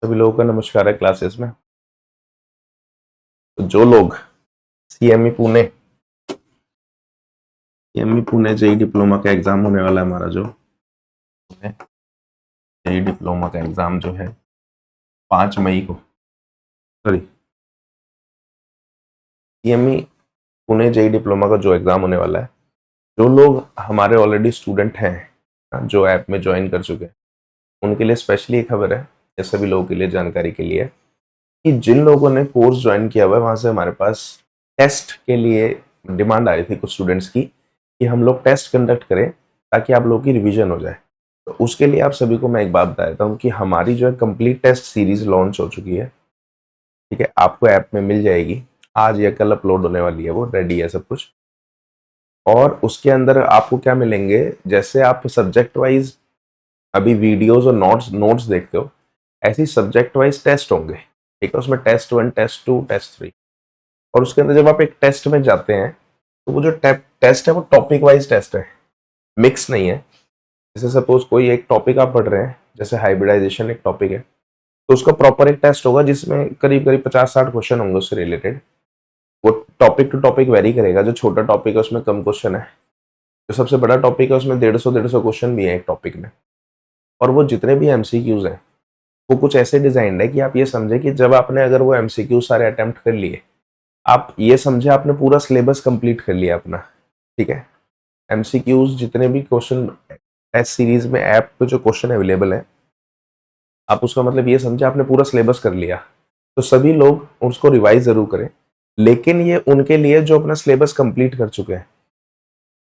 सभी लोगों का नमस्कार है क्लासेस में। तो जो लोग सीएमई पुणे जेई डिप्लोमा का एग्जाम होने वाला है हमारा, जो जेई डिप्लोमा का एग्जाम जो है 5 मई को, sorry CME Pune JE diploma का जो एग्जाम होने वाला है, जो लोग हमारे ऑलरेडी स्टूडेंट हैं जो ऐप में ज्वाइन कर चुके हैं, उनके लिए स्पेशली एक खबर है, ये सभी लोगों के लिए जानकारी के लिए, कि जिन लोगों ने कोर्स ज्वाइन किया हुआ है वहां से हमारे पास टेस्ट के लिए डिमांड आई थी कुछ स्टूडेंट्स की कि हम लोग टेस्ट कंडक्ट करें ताकि आप लोगों की रिवीजन हो जाए। तो उसके लिए आप सभी को मैं एक बात बता देता हूँ कि हमारी जो है कंप्लीट टेस्ट सीरीज लॉन्च हो चुकी है। ठीक है, आपको ऐप में मिल जाएगी, आज या कल अपलोड होने वाली है, वो रेडी है सब कुछ। और उसके अंदर आपको क्या मिलेंगे, जैसे आप सब्जेक्ट वाइज अभी वीडियोज और नोट्स नोट्स देखते हो, ऐसे ही सब्जेक्ट वाइज टेस्ट होंगे। ठीक है, उसमें टेस्ट 1, टेस्ट 2, टेस्ट 3। और उसके अंदर जब आप एक टेस्ट में जाते हैं तो वो जो टेस्ट है वो टॉपिक वाइज टेस्ट है, मिक्स नहीं है। जैसे सपोज कोई एक टॉपिक आप पढ़ रहे हैं, जैसे हाइब्रिडाइजेशन एक टॉपिक है, तो उसका प्रॉपर एक टेस्ट होगा जिसमें करीब करीब 50-60 क्वेश्चन होंगे उससे रिलेटेड। वो टॉपिक टू टॉपिक वेरी करेगा, जो छोटा टॉपिक है उसमें कम क्वेश्चन है, जो सबसे बड़ा टॉपिक है उसमें 150 क्वेश्चन भी है एक टॉपिक में। और वो जितने भी एमसीक्यूज हैं वो कुछ ऐसे डिजाइंड है कि आप ये समझे कि जब आपने अगर वो एमसीक्यू सारे अटेम्प्ट कर लिए, आप ये समझे आपने पूरा सिलेबस कंप्लीट कर लिया अपना। ठीक है, एमसीक्यूज जितने भी क्वेश्चन टेस्ट सीरीज में ऐप पे जो क्वेश्चन अवेलेबल है, आप उसका मतलब ये समझे आपने पूरा सिलेबस कर लिया। तो सभी लोग उसको रिवाइज जरूर करें, लेकिन ये उनके लिए जो अपना सिलेबस कंप्लीट कर चुके हैं।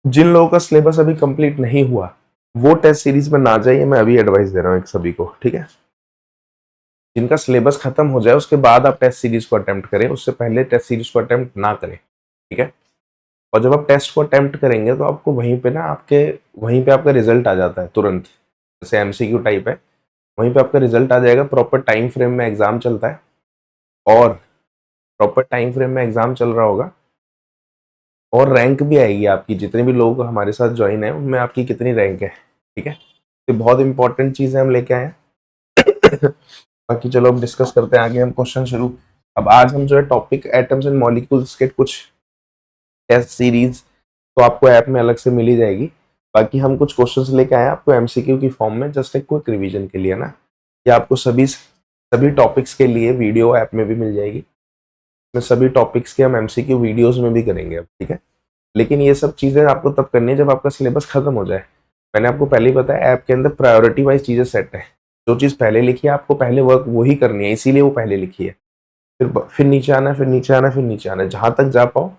जिन लोगों का सिलेबस अभी कंप्लीट नहीं हुआ वो टेस्ट सीरीज में ना जाइए, मैं अभी एडवाइस दे रहा हूँ एक सभी को। ठीक है, जिनका सिलेबस खत्म हो जाए उसके बाद आप टेस्ट सीरीज को अटेम्प्ट करें, उससे पहले टेस्ट सीरीज को अटेम्प्ट ना करें। ठीक है, और जब आप टेस्ट को अटेम्प्ट करेंगे तो आपको वहीं पे आपका रिजल्ट आ जाता है तुरंत। जैसे एमसीक्यू टाइप है, वहीं पे आपका रिजल्ट आ जाएगा। प्रॉपर टाइम फ्रेम में एग्जाम चलता है, और प्रॉपर टाइम फ्रेम में एग्जाम चल रहा होगा, और रैंक भी आएगी आपकी। जितने भी लोग हमारे साथ ज्वाइन है उनमें आपकी कितनी रैंक है। ठीक है, तो बहुत इंपॉर्टेंट चीज़ है, हम लेके आए हैं। बाकी चलो अब डिस्कस करते हैं आगे, हम क्वेश्चन शुरू। अब आज हम जो है टॉपिक एटम्स एंड मॉलिक्यूल्स के कुछ टेस्ट सीरीज तो आपको ऐप में अलग से मिल ही जाएगी। बाकी हम कुछ क्वेश्चंस लेके आए हैं आपको एमसीक्यू की फॉर्म में, जस्ट एक क्विक रिवीजन के लिए ना। ये आपको सभी टॉपिक्स के लिए वीडियो ऐप में भी मिल जाएगी। मैं सभी टॉपिक्स के हम एमसीक्यू वीडियोस में भी करेंगे अब। ठीक है, लेकिन ये सब चीज़ें आपको तब करनी है जब आपका सिलेबस खत्म हो जाए। मैंने आपको पहले ही बताया, ऐप के अंदर प्रायोरिटी वाइज चीज़ें सेट है। जो चीज़ पहले लिखी है आपको पहले वर्क वही करनी है, इसीलिए वो पहले लिखी है। फिर नीचे आना है, फिर नीचे आना है, फिर नीचे आना है, जहां तक जा पाओ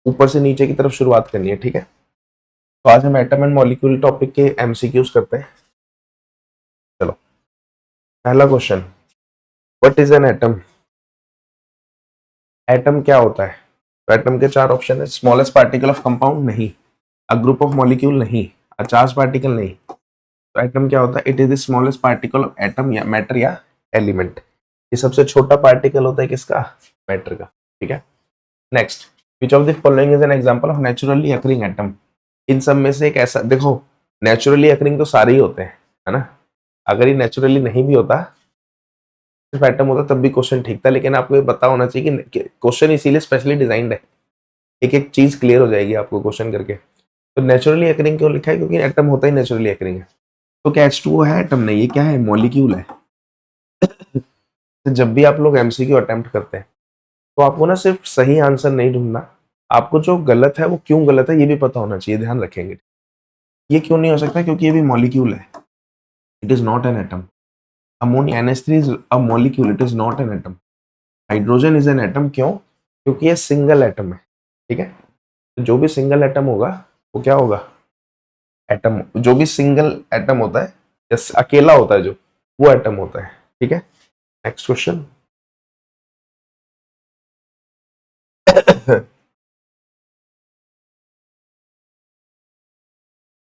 ऊपर से नीचे की तरफ शुरुआत करनी है। ठीक है, तो आज हम एटम एंड मॉलिक्यूल टॉपिक के एमसीक्यूज करते हैं। चलो, पहला question, what is an atom? Atom क्या होता है? तो एटम के 4 ऑप्शन है। स्मॉलेस्ट पार्टिकल ऑफ कंपाउंड नहीं, अ ग्रुप ऑफ मॉलिक्यूल नहीं, अ चार्ज पार्टिकल नहीं। तो एटम क्या होता है? It is the smallest particle of atom या मैटर या एलिमेंट। ये सबसे छोटा पार्टिकल होता है किसका? मैटर का। ठीक है, next, which of the following is an example of naturally occurring atom? इन सब में से एक ऐसा, देखो नेचुरली अकरिंग तो सारे ही होते हैं, है ना। अगर ये नेचुरली नहीं भी होता, सिर्फ एटम होता तब भी क्वेश्चन ठीक था, लेकिन आपको ये पता होना चाहिए कि क्वेश्चन इसीलिए स्पेशली डिजाइंड है। एक एक चीज क्लियर हो जाएगी आपको क्वेश्चन करके। तो नेचुरली अकरिंग क्यों लिखा है? क्योंकि एटम होता ही नेचुरली अकरिंग है। तो क्या H2O है? एटम नहीं, ये क्या है? मॉलिक्यूल है। तो जब भी आप लोग एमसीक्यू अटेम्प्ट करते हैं तो आपको ना सिर्फ सही आंसर नहीं ढूंढना, आपको जो गलत है वो क्यों गलत है ये भी पता होना चाहिए, ध्यान रखेंगे। ये क्यों नहीं हो सकता? क्योंकि ये भी मॉलिक्यूल है, it is not an atom. Ammonia NH3 is a molecule, it is not an atom. Hydrogen is an atom, क्यों? क्योंकि ये सिंगल एटम है। ठीक है, तो जो भी सिंगल एटम होगा वो क्या होगा? एटम। जो भी सिंगल एटम होता है या अकेला होता है जो, वो एटम होता है। ठीक है, नेक्स्ट क्वेश्चन।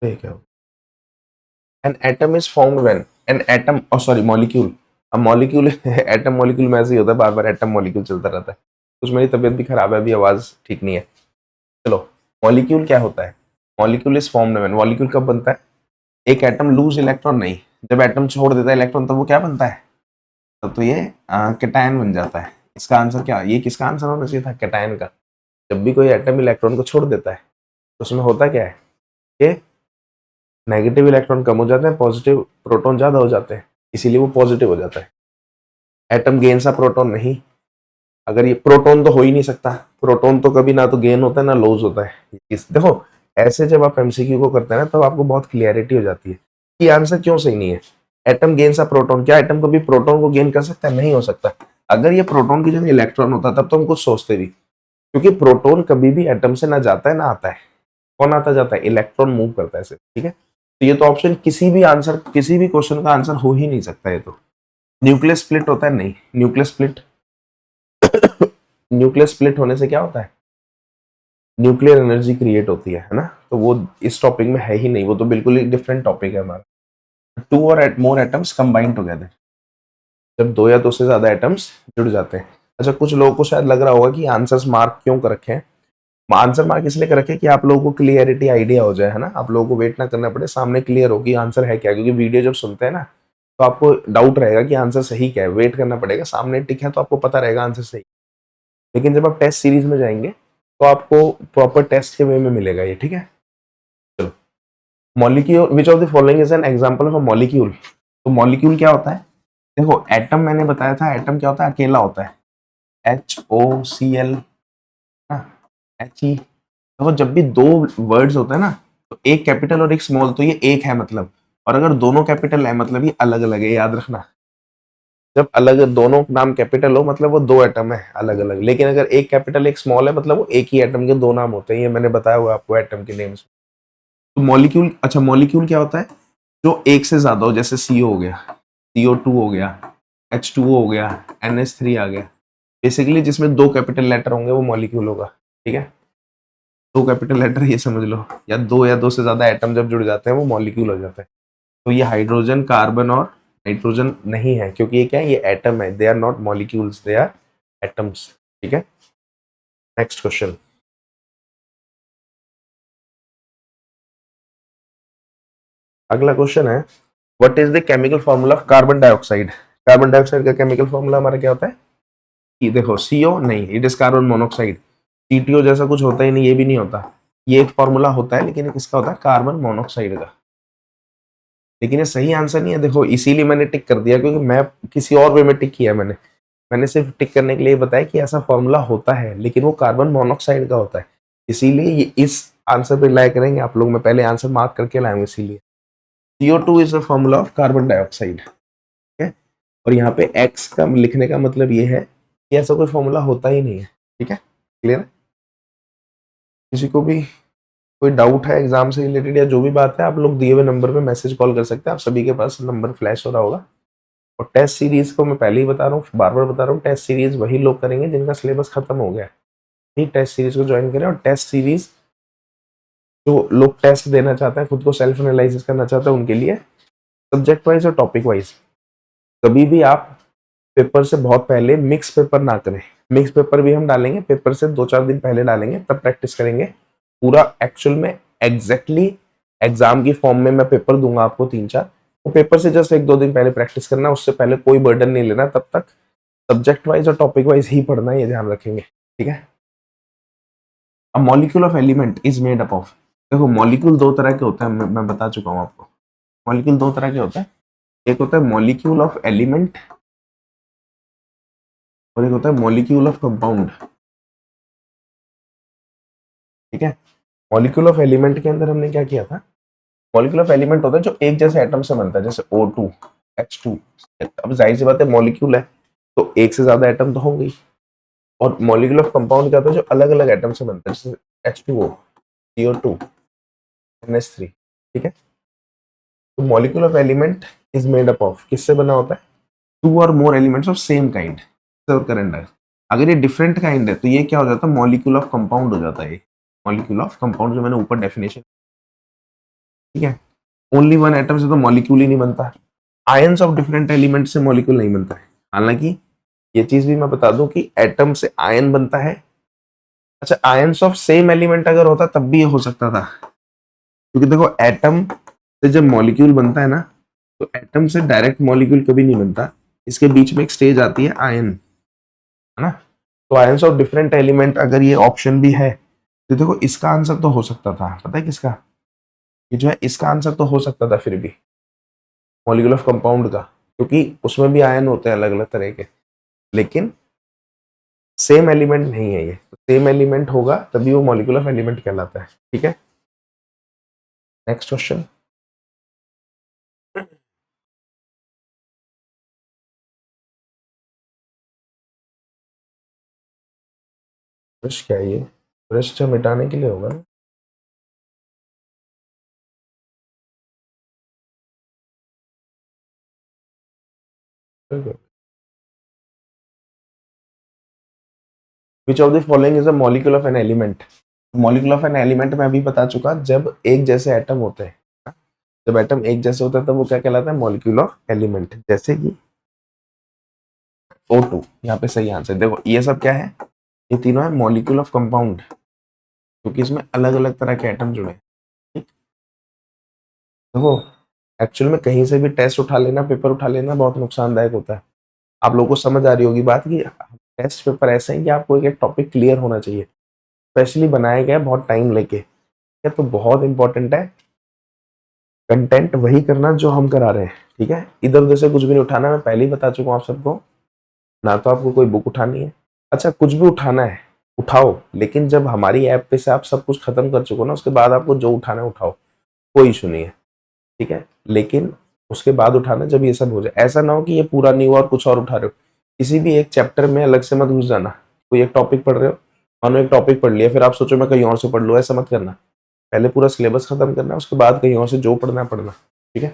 क्या? An atom is formed when an atom, sorry molecule, अब मॉलिक्यूल एटम मॉलिक्यूल में ऐसे ही होता है, बार बार एटम मॉलिक्यूल चलता रहता है। कुछ मेरी तबीयत भी खराब है, अभी आवाज ठीक नहीं है। चलो, मॉलिक्यूल क्या होता है? Molecule is formed when, molecule कब बनता है? एक एटम लूज इलेक्ट्रॉन नहीं, जब एटम छोड़ देता है इलेक्ट्रॉन तब वो क्या बनता है? तो ये कैटायन बन जाता है। इसका आंसर क्या, ये किसका आंसर होना चाहिए था, कैटायन का। जब भी कोई एटम इलेक्ट्रॉन को छोड़ देता है तो उसमें होता क्या है कि नेगेटिव इलेक्ट्रॉन कम हो जाते हैं, पॉजिटिव प्रोटॉन ज्यादा हो जाते हैं, इसीलिए वो पॉजिटिव हो जाता है। एटम गेन सा प्रोटॉन नहीं, अगर ये प्रोटॉन तो हो ही नहीं सकता, प्रोटॉन तो कभी ना तो गेन होता है ना लॉस होता है। देखो ऐसे जब आप एमसीक्यू को करते हैं ना तब आपको बहुत क्लियरिटी हो जाती है कि आंसर क्यों सही नहीं है। एटम गेन सा प्रोटॉन, क्या एटम कभी प्रोटॉन को गेन कर सकता है, नहीं हो सकता। अगर ये प्रोटॉन की जगह इलेक्ट्रॉन होता तब तो हम कुछ सोचते भी, क्योंकि प्रोटॉन कभी भी एटम से ना जाता है ना आता है। कौन आता जाता है, इलेक्ट्रॉन मूव करता है सिर्फ, ठीक है। तो ये तो ऑप्शन किसी भी आंसर, किसी भी क्वेश्चन का आंसर हो ही नहीं सकता। ये तो न्यूक्लियस स्प्लिट होता है, नहीं न्यूक्लियस स्प्लिट न्यूक्लियस स्प्लिट होने से क्या होता है, न्यूक्लियर एनर्जी क्रिएट होती है ना। तो वो इस टॉपिक में है ही नहीं, वो तो बिल्कुल ही डिफरेंट टॉपिक है हमारा। टू और मोर एटम्स कंबाइन टुगेदर, जब दो या दो से ज्यादा एटम्स जुड़ जाते हैं। अच्छा, कुछ लोगों को शायद लग रहा होगा कि आंसर्स मार्क क्यों कर रखे हैं। आंसर मार्क इसलिए कर रखे हैं कि आप लोगों को क्लियरिटी आइडिया हो जाए, है ना, आप लोगों को वेट ना करना पड़े, सामने क्लियर हो कि आंसर है क्या। क्योंकि वीडियो जब सुनते हैं ना तो आपको डाउट रहेगा कि आंसर सही क्या है, वेट करना पड़ेगा, सामने टिक है तो आपको पता रहेगा आंसर सही। लेकिन जब आप टेस्ट सीरीज में जाएंगे तो आपको प्रॉपर टेस्ट के वे में मिलेगा ये, ठीक है। चलो, molecule, which of the following is an example of a molecule. तो मॉलिक्यूल क्या होता है, देखो एटम मैंने बताया था, एटम क्या होता है, अकेला होता है, HOCl, HE। देखो जब भी दो वर्ड्स होते हैं ना तो एक कैपिटल और एक स्मॉल, तो ये एक है मतलब, और अगर दोनों कैपिटल है मतलब ये अलग अलग है, याद रखना। जब अलग दोनों नाम कैपिटल हो मतलब वो दो एटम है अलग अलग, लेकिन अगर एक कैपिटल एक स्मॉल है मतलब वो एक ही एटम के दो नाम होते हैं। ये मैंने बताया हुआ आपको एटम के नेम्स। तो मॉलिक्यूल, अच्छा मॉलिक्यूल क्या होता है, जो एक से ज्यादा हो, जैसे CO हो गया, CO2 हो गया, H2O हो गया, NH3 आ गया। बेसिकली जिसमें दो कैपिटल लेटर होंगे वो मॉलिक्यूल होगा, ठीक है। दो कैपिटल लेटर ये समझ लो, या दो से ज्यादा एटम जब जुड़ जाते हैं वो मॉलिक्यूल हो जाता है। तो ये हाइड्रोजन, कार्बन और नाइट्रोजन नहीं है, क्योंकि ये क्या है, ये एटम है, they are not molecules, they are atoms, ठीक है। नेक्स्ट क्वेश्चन, अगला क्वेश्चन है, what is the chemical formula of carbon dioxide. Carbon dioxide का केमिकल फॉर्मूला हमारा क्या होता है, कि देखो CO नहीं, it is carbon monoxide. CTO जैसा कुछ होता ही नहीं, ये भी नहीं होता। ये एक फॉर्मूला होता है लेकिन किसका होता है, कार्बन मोनोऑक्साइड का। लेकिन ये सही आंसर नहीं है, देखो इसीलिए मैंने टिक कर दिया, क्योंकि मैं किसी और वे में टिक किया मैंने सिर्फ टिक करने के लिए बताया कि ऐसा फॉर्मूला होता है, लेकिन वो कार्बन मोनोऑक्साइड का होता है। इसीलिए ये इस आंसर पे रिलाई करेंगे आप लोग, मैं पहले आंसर मार्क करके लाऊंगा इसीलिए। CO2 is the formula of carbon dioxide, ठीक है। और यहाँ पे X का लिखने का मतलब ये है कि ऐसा कोई फॉर्मूला होता ही नहीं है, ठीक है, क्लियर है। किसी को भी कोई डाउट है एग्जाम से रिलेटेड या जो भी बात है, आप लोग दिए हुए नंबर पे मैसेज कॉल कर सकते हैं, आप सभी के पास नंबर फ्लैश हो रहा होगा। और टेस्ट सीरीज को मैं पहले ही बता रहा हूँ, बार बार बता रहा हूँ, टेस्ट सीरीज वही लोग करेंगे जिनका सिलेबस खत्म हो गया है, ही टेस्ट सीरीज को ज्वाइन करें। और टेस्ट सीरीज जो लोग टेस्ट देना चाहते हैं, खुद को सेल्फ एनालिसिस करना चाहते हैं, उनके लिए सब्जेक्ट वाइज और टॉपिक वाइज। कभी भी आप पेपर से बहुत पहले मिक्स पेपर ना करें। मिक्स पेपर भी हम डालेंगे, पेपर से 2-4 दिन पहले डालेंगे, तब प्रैक्टिस करेंगे पूरा एक्चुअल में एग्जैक्टली एग्जाम की फॉर्म में मैं पेपर दूंगा आपको 3-4, वो पेपर से जस्ट 1-2 दिन पहले प्रैक्टिस करना, उससे पहले कोई बर्डन नहीं लेना। तब तक सब्जेक्ट वाइज और टॉपिक वाइज ही पढ़ना है, ये ध्यान रखेंगे, ठीक है। अब molecule of element is made up of, देखो मॉलिक्यूल दो तरह के होते हैं, मैं बता चुका हूँ आपको। मॉलिक्यूल दो तरह के होते हैं, एक होता है मॉलिक्यूल ऑफ एलिमेंट और एक होता है मॉलिक्यूल ऑफ कंपाउंड, ठीक है। मॉलिक्यूल ऑफ एलिमेंट के अंदर हमने क्या किया था, मॉलिक्यूल ऑफ एलिमेंट होता है जो एक जैसे एटम से बनता है, जैसे O2 H2। अब जाहिर सी बात है मॉलिक्यूल है तो एक से ज्यादा एटम तो होंगे ही। और मॉलिक्यूल ऑफ कंपाउंड क्या होता है, जो अलग अलग एटम से बनता है, जैसे H2O, CO2, NH3, ठीक है। तो molecule of element is made up of, किससे बना होता है, टू और more elements of same kind और करंट है। अगर ये डिफरेंट काइंड है तो ये क्या हो जाता है, मॉलिक्यूल ऑफ कंपाउंड हो जाता है। मॉलिक्यूल ऑफ कंपाउंड जो मैंने ऊपर डेफिनेशन, ठीक है। ओनली वन एटम से तो मॉलिक्यूल ही नहीं बनता, आयंस ऑफ डिफरेंट एलिमेंट से मॉलिक्यूल नहीं बनता है। हालांकि ये चीज भी मैं बता दूं कि एटम से आयन बनता है। अच्छा, आयंस ऑफ सेम एलिमेंट अगर होता तब भी ये हो सकता था, क्योंकि देखो एटम से जब मॉलिक्यूल बनता है ना तो एटम से डायरेक्ट मॉलिक्यूल कभी नहीं बनता, इसके बीच में एक स्टेज आती है आयन, है ना। तो आयंस ऑफ डिफरेंट एलिमेंट, अगर ये ऑप्शन भी है तो देखो इसका आंसर तो हो सकता था, पता है किसका, ये जो है इसका आंसर तो हो सकता था फिर भी मॉलिक्यूल ऑफ कंपाउंड का, क्योंकि उसमें भी आयन होते हैं अलग अलग तरह के, लेकिन सेम एलिमेंट नहीं है ये। सेम एलिमेंट होगा तभी वो मॉलिक्यूल ऑफ एलिमेंट कहलाता है, ठीक है। नेक्स्ट क्वेश्चन, ब्रश क्या है ये, ब्रश जो मिटाने के लिए होगा ना। विच of the following is a molecule of an element. Molecule of an element में अभी बता चुका, जब एक जैसे एटम होते हैं, जब एटम एक जैसे होता है तब वो क्या कहलाता है, मॉलिक्यूल ऑफ एलिमेंट। जैसे कि O2, यहाँ पे सही आंसर। देखो ये सब क्या है, ये तीनों है मॉलिक्यूल ऑफ कंपाउंड, क्योंकि इसमें अलग अलग तरह के एटम जुड़े हैं, ठीक। देखो एक्चुअल में कहीं से भी टेस्ट उठा लेना, पेपर उठा लेना बहुत नुकसानदायक होता है। आप लोगों को समझ आ रही होगी बात कि टेस्ट पेपर ऐसे हैं कि आपको एक टॉपिक क्लियर होना चाहिए, स्पेशली बनाया गया है बहुत टाइम लेके, ये तो बहुत इंपॉर्टेंट है कंटेंट वही करना जो हम करा रहे हैं, ठीक है। इधर उधर से कुछ भी नहीं उठाना, मैं पहले ही बता चुका हूँ आप सबको, ना तो आपको कोई बुक उठानी है, अच्छा कुछ भी उठाना है उठाओ, लेकिन जब हमारी ऐप पे से आप सब कुछ खत्म कर चुको ना, उसके बाद आपको जो उठाना है उठाओ, कोई इशू नहीं है, ठीक है। लेकिन उसके बाद उठाना जब ये सब हो जाए, ऐसा ना हो कि ये पूरा नहीं हुआ और कुछ और उठा रहे हो। किसी भी एक चैप्टर में अलग से मत घुस जाना, कोई एक टॉपिक पढ़ रहे हो, मानो एक टॉपिक पढ़ लिया, फिर आप सोचो मैं कहीं और से पढ़ लूँ, ऐसा मत करना। पहले पूरा सिलेबस खत्म करना, उसके बाद कहीं और से जो पढ़ना है पढ़ना, ठीक है।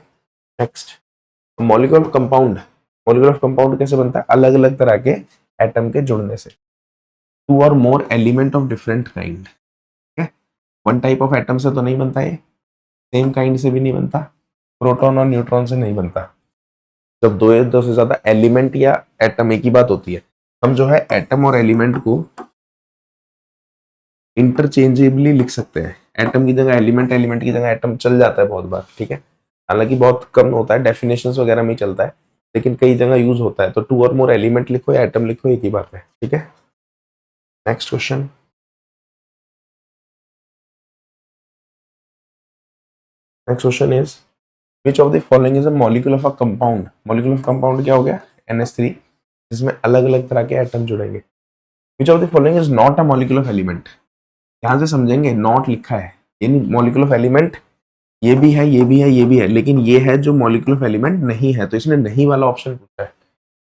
Next, molecule of compound. Molecule of compound कैसे बनता है, अलग अलग तरह के एटम के जुड़ने से। टू और मोर एलिमेंट ऑफ डिफरेंट काइंड, ठीक है। वन टाइप ऑफ एटम से तो नहीं बनता ये, सेम काइंड से भी नहीं बनता, प्रोटॉन और न्यूट्रॉन से नहीं बनता। जब दो से ज्यादा एलिमेंट या एटम, एक ही बात होती है। हम जो है एटम और एलिमेंट को इंटरचेंजेबली लिख सकते हैं, एटम की जगह एलिमेंट, एलिमेंट की जगह एटम चल जाता है बहुत बार, ठीक है। हालांकि बहुत कम होता है, डेफिनेशंस वगैरह में ही चलता है, लेकिन कई जगह यूज होता है। तो टू और मोर एलिमेंट लिखो या एटम लिखो, एक ही बात है, ठीक है। Next question, next question is which of the following is a molecule of a compound. Molecule of compound क्या हो गया, NH3, जिसमें अलग अलग तरह के एटम जुड़ेंगे। विच of the following is not a molecule of element. यहां से समझेंगे नॉट लिखा है, यानी मॉलिक्यूल ऑफ एलिमेंट ये भी है, ये भी है, ये भी है, लेकिन ये है जो मॉलिक्यूल ऑफ एलिमेंट नहीं है, तो इसने नहीं वाला ऑप्शन पूछा है।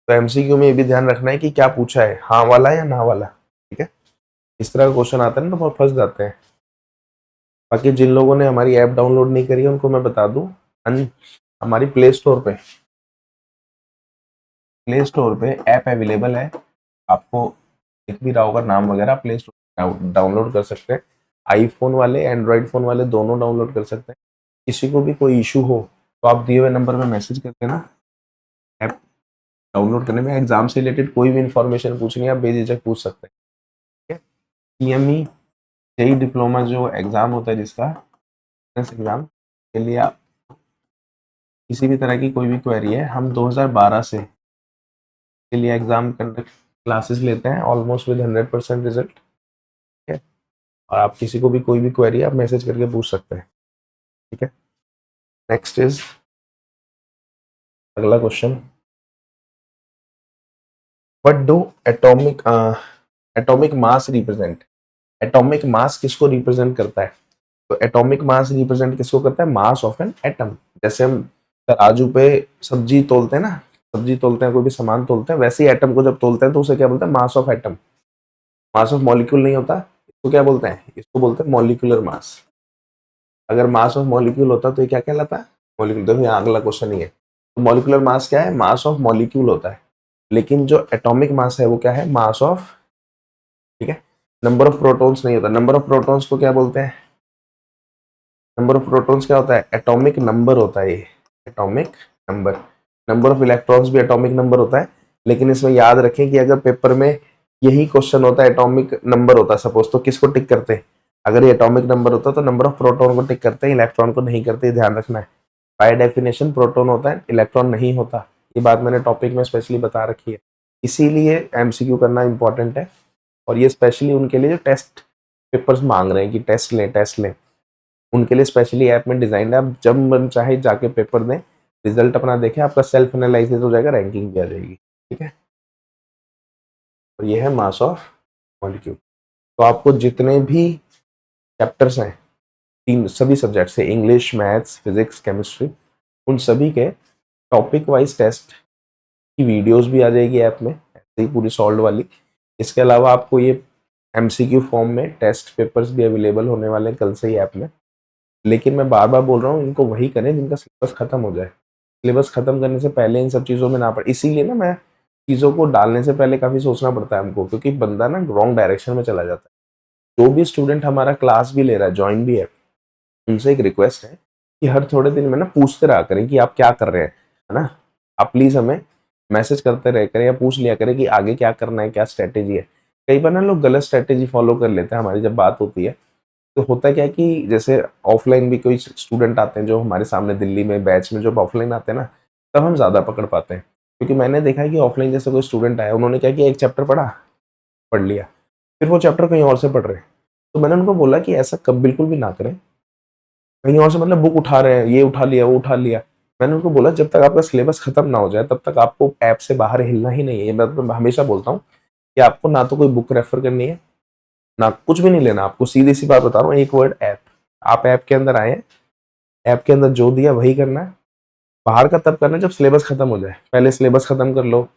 तो MCQ में ये भी ध्यान रखना है कि क्या पूछा है, हाँ वाला या ना वाला, ठीक है। इस तरह का क्वेश्चन आता है ना तो बहुत फंस जाते हैं। बाकी जिन लोगों ने हमारी ऐप डाउनलोड नहीं करी है उनको मैं बता दूं, हमारी प्ले स्टोर पे ऐप अवेलेबल है, आपको दिख भी रहा होगा नाम वगैरह, प्ले स्टोर डाउनलोड कर सकते हैं। आईफोन वाले एंड्रॉयड फोन वाले दोनों डाउनलोड कर सकते हैं। किसी को भी कोई इशू हो तो आप दिए हुए नंबर पे मैसेज कर देना। ऐप डाउनलोड करने में एग्जाम से रिलेटेड कोई भी इंफॉर्मेशन पूछनी है आप बेझिझक पूछ सकते हैं, ठीक है। CME जेई डिप्लोमा जो एग्जाम होता है जिसका एग्जाम के लिए आप किसी भी तरह की कोई भी क्वेरी है, हम 2012 से के लिए एग्जाम कंडक्ट क्लासेस लेते हैं ऑलमोस्ट विद 100% रिजल्ट, ठीक है। और आप किसी को भी कोई भी क्वेरी आप मैसेज करके पूछ सकते हैं, ठीक है। नेक्स्ट इज अगला question, what do atomic atomic mass represent. Atomic mass किसको रिप्रेजेंट करता है, तो एटॉमिक मास रिप्रेजेंट किसको करता है, मास ऑफ एन एटम। जैसे हम तराजू पे सब्जी तोलते हैं ना, सब्जी तोलते हैं, कोई भी सामान तोलते हैं, वैसे ही एटम को जब तोलते हैं तो उसे क्या बोलते हैं, mass of atom. Mass of molecule नहीं होता, इसको क्या बोलते हैं, इसको बोलते हैं मॉलिक्यूलर मास। अगर मास ऑफ मॉलिक्यूल होता तो ये क्या कहलाता है, मॉलिक्यूल। देखो यहाँ अगला क्वेश्चन ही है, तो मॉलिक्यूलर मास क्या है, मास ऑफ मॉलिक्यूल होता है, लेकिन जो एटॉमिक मास है वो क्या है, मास ऑफ, ठीक है। नंबर ऑफ प्रोटॉन्स नहीं होता, नंबर ऑफ प्रोटॉन्स को क्या बोलते हैं, नंबर ऑफ प्रोटॉन्स क्या होता है, एटॉमिक नंबर होता है ये, atomic number. Number of electrons भी एटॉमिक नंबर होता है, लेकिन इसमें याद रखें कि अगर पेपर में यही क्वेश्चन होता है, एटॉमिक नंबर होता है सपोज, तो किसको टिक करते हैं, अगर ये एटॉमिक नंबर होता तो नंबर ऑफ प्रोटॉन को टिक करते हैं, इलेक्ट्रॉन को नहीं करते, ध्यान रखना है। बाय डेफिनेशन प्रोटॉन होता है, इलेक्ट्रॉन नहीं होता, ये बात मैंने टॉपिक में स्पेशली बता रखी है, इसीलिए एमसीक्यू करना इंपॉर्टेंट है। और ये स्पेशली उनके लिए जो टेस्ट पेपर्स मांग रहे हैं कि टेस्ट लें, उनके लिए स्पेशली ऐप में डिजाइन है। आप जब मन चाहे जाके पेपर दें, रिजल्ट अपना देखें, आपका सेल्फ एनालिसिस हो जाएगा, रैंकिंग भी आ जाएगी। ठीक है, और ये है मास ऑफ मॉलिक्यूल। तो आपको जितने भी चैप्टर्स हैं, तीन सभी सब्जेक्ट से, इंग्लिश, मैथ्स, फिजिक्स, केमिस्ट्री, उन सभी के टॉपिक वाइज टेस्ट की वीडियोस भी आ जाएगी ऐप में, ऐसे ही पूरी सॉल्व वाली। इसके अलावा आपको ये एमसीक्यू फॉर्म में टेस्ट पेपर्स भी अवेलेबल होने वाले हैं कल से ही ऐप में। लेकिन मैं बार बार बोल रहा हूँ, इनको वही करें जिनका सिलेबस खत्म हो जाए। सिलेबस खत्म करने से पहले इन सब चीज़ों में ना पड़े। इसीलिए ना मैं चीज़ों को डालने से पहले काफ़ी सोचना पड़ता है हमको, क्योंकि बंदा ना रॉन्ग डायरेक्शन में चला जाता है। जो भी स्टूडेंट हमारा क्लास भी ले रहा है, ज्वाइन भी है, उनसे एक रिक्वेस्ट है कि हर थोड़े दिन में ना पूछते रहा करें कि आप क्या कर रहे हैं, है ना। आप प्लीज़ हमें मैसेज करते रह करें या पूछ लिया करें कि आगे क्या करना है, क्या स्ट्रैटेजी है। कई बार ना लोग गलत स्ट्रैटेजी फॉलो कर लेते हैं हमारी जब बात होती है। तो होता क्या है कि जैसे ऑफलाइन भी कोई स्टूडेंट आते हैं जो हमारे सामने दिल्ली में बैच में, जब ऑफलाइन आते हैं ना, तब हम ज़्यादा पकड़ पाते हैं। क्योंकि मैंने देखा है कि ऑफलाइन जैसे कोई स्टूडेंट आया, उन्होंने क्या किया, एक चैप्टर पढ़ लिया, फिर वो चैप्टर कहीं और से पढ़ रहे हैं। तो मैंने उनको बोला कि ऐसा कब बिल्कुल भी ना करें। कहीं और से मतलब बुक उठा रहे हैं, ये उठा लिया, वो उठा लिया। मैंने उनको बोला जब तक आपका सिलेबस खत्म ना हो जाए तब तक आपको ऐप से बाहर हिलना ही नहीं है। ये मैं हमेशा बोलता हूँ कि आपको ना तो कोई बुक रेफर करनी है, ना कुछ भी नहीं लेना। आपको सीधी सी बात बता रहा हूँ, एक वर्ड ऐप। आप ऐप के अंदर आए, ऐप के अंदर जो दिया वही करना है। बाहर का तब करना है जब सिलेबस खत्म हो जाए। पहले सिलेबस खत्म कर लो,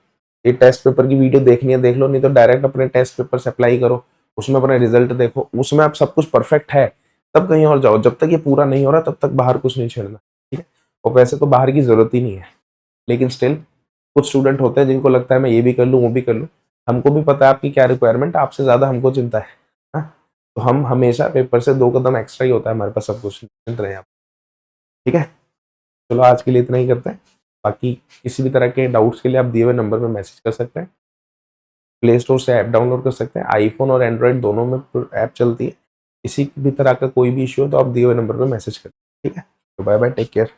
ये टेस्ट पेपर की वीडियो देखनी है देख लो, नहीं तो डायरेक्ट अपने टेस्ट पेपर से अप्लाई करो, उसमें अपने रिजल्ट देखो, उसमें आप सब कुछ परफेक्ट है तब कहीं और जाओ। जब तक ये पूरा नहीं हो रहा तब तक बाहर कुछ नहीं छेड़ना। ठीक है, और वैसे तो बाहर की जरूरत ही नहीं है, लेकिन स्टिल कुछ स्टूडेंट होते हैं जिनको लगता है मैं ये भी कर लूँ वो भी कर लूँ। हमको भी पता है आपकी क्या रिक्वायरमेंट, आपसे ज्यादा हमको चिंता है। हाँ? तो हम हमेशा पेपर से 2 कदम एक्स्ट्रा ही होता है हमारे पास, सब कुछ निश्चिंत रहे आप। ठीक है, चलो आज के लिए इतना ही करते हैं। बाकी किसी भी तरह के डाउट्स के लिए आप दिए हुए नंबर पर मैसेज कर सकते हैं, प्ले स्टोर से ऐप डाउनलोड कर सकते हैं। आईफोन और एंड्रॉयड दोनों में ऐप चलती है। किसी भी तरह का कोई भी इश्यू हो तो आप दिए हुए नंबर पर मैसेज करें। ठीक है, तो बाय बाय, टेक केयर।